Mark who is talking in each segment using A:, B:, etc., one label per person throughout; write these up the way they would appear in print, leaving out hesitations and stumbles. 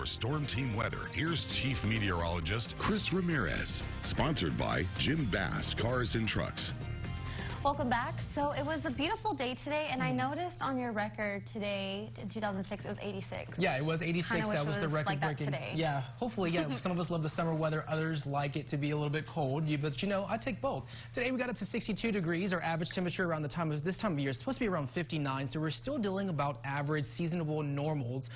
A: your Storm Team weather, here's Chief Meteorologist Chris Ramirez. Sponsored by Jim Bass Cars and Trucks.
B: Welcome back. So it was a beautiful day today, and I noticed on your record today, in 2006, it was 86.
C: Yeah, it was 86. That was the record breaking.
B: Today.
C: Yeah, hopefully, yeah. Some of us love the summer weather. Others like it to be a little bit cold. But you know, I take both. Today we got up to 62 degrees. Our average temperature around this time of year is supposed to be around 59. So we're still dealing about average seasonable normals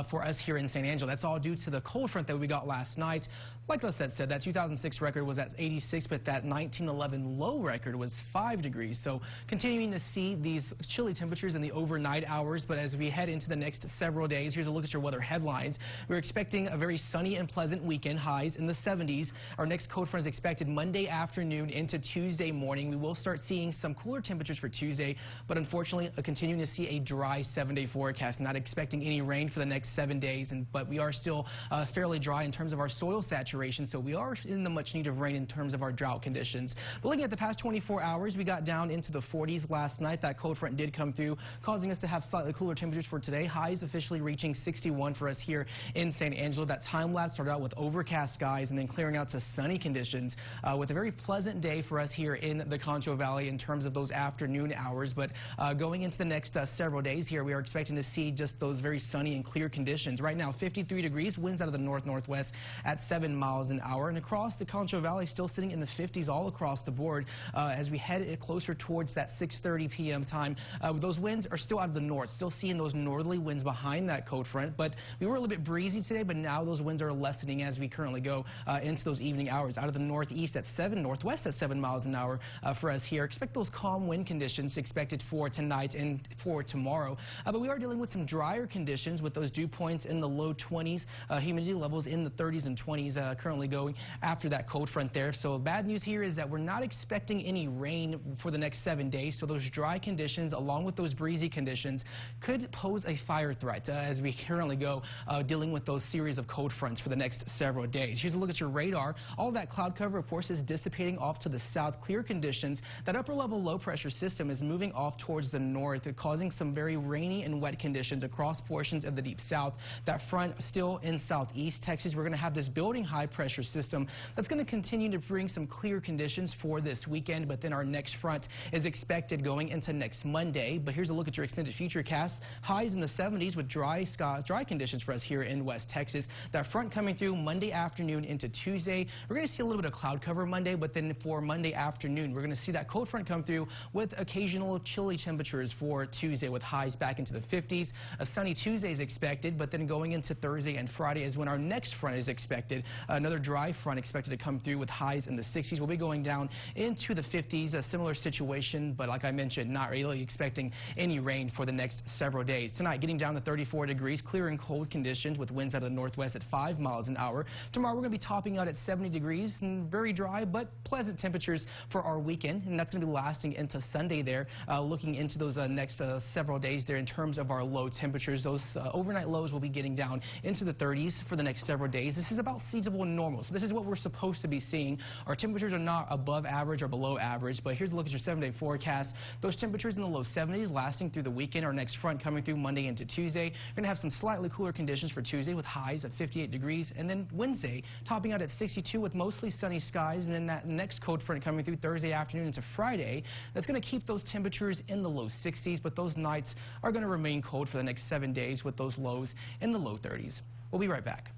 C: for us here in San Angelo. That's all due to the cold front that we got last night. Like Lisette said, that 2006 record was at 86, but that 1911 low record was 5 degrees. So continuing to see these chilly temperatures in the overnight hours, but as we head into the next several days, here's a look at your weather headlines. We're expecting a very sunny and pleasant weekend, highs in the 70s. Our next cold front is expected Monday afternoon into Tuesday morning. We will start seeing some cooler temperatures for Tuesday, but unfortunately, continuing to see a dry 7-day forecast. Not expecting any rain for the next 7 days, but we are still fairly dry in terms of our soil saturation. So we are in the much need of rain in terms of our drought conditions. But looking at the past 24 hours, we got down into the 40s last night. That cold front did come through, causing us to have slightly cooler temperatures for today. Highs officially reaching 61 for us here in San Angelo. That time lapse started out with overcast skies and then clearing out to sunny conditions with a very pleasant day for us here in the Concho Valley in terms of those afternoon hours. But going into the next several days here, we are expecting to see just those very sunny and clear conditions. Right now, 53 degrees, winds out of the north-northwest at 7 miles an hour. And across the Concho Valley, still sitting in the 50s all across the board as we head closer towards that 6:30 p.m. time. Those winds are still out of the north, still seeing those northerly winds behind that cold front, but we were a little bit breezy today, but now those winds are lessening as we currently go into those evening hours. Out of the northeast at 7, northwest at 7 miles an hour for us here. Expect those calm wind conditions expected for tonight and for tomorrow, but we are dealing with some drier conditions with those dew points in the low 20s, humidity levels in the 30s and 20s currently going after that cold front there. So bad news here is that we're not expecting any rain for the next 7 days. So those dry conditions along with those breezy conditions could pose a fire threat as we currently go dealing with those series of cold fronts for the next several days. Here's a look at your radar. All that cloud cover, of course, is dissipating off to the south. Clear conditions. That upper level low pressure system is moving off towards the north, causing some very rainy and wet conditions across portions of the deep south. That front still in southeast Texas. We're going to have this building high pressure system that's going to continue to bring some clear conditions for this weekend, but then our next front is expected going into next Monday. But here's a look at your extended futurecast. Highs in the 70s with dry skies, dry conditions for us here in West Texas. That front coming through Monday afternoon into Tuesday. We're going to see a little bit of cloud cover Monday, but then for Monday afternoon, we're going to see that cold front come through with occasional chilly temperatures for Tuesday with highs back into the 50s. A sunny Tuesday is expected, but then going into Thursday and Friday is when our next front is expected. Another dry front expected to come through with highs in the 60s. We'll be going down into the 50s, a similar situation, but like I mentioned, not really expecting any rain for the next several days. Tonight, getting down to 34 degrees, clear and cold conditions with winds out of the northwest at 5 miles an hour. Tomorrow, we're going to be topping out at 70 degrees and very dry, but pleasant temperatures for our weekend, and that's going to be lasting into Sunday there, looking into those next several days there in terms of our low temperatures. Those overnight lows will be getting down into the 30s for the next several days. This is about seasonable normal, so this is what we're supposed to be seeing. Our temperatures are not above average or below average, but here's a look at your 7-day forecast. Those temperatures in the low 70s lasting through the weekend. Our next front coming through Monday into Tuesday. We're going to have some slightly cooler conditions for Tuesday with highs at 58 degrees, and then Wednesday topping out at 62 with mostly sunny skies, and then that next cold front coming through Thursday afternoon into Friday. That's going to keep those temperatures in the low 60s, but those nights are going to remain cold for the next 7 days with those lows in the low 30s. We'll be right back.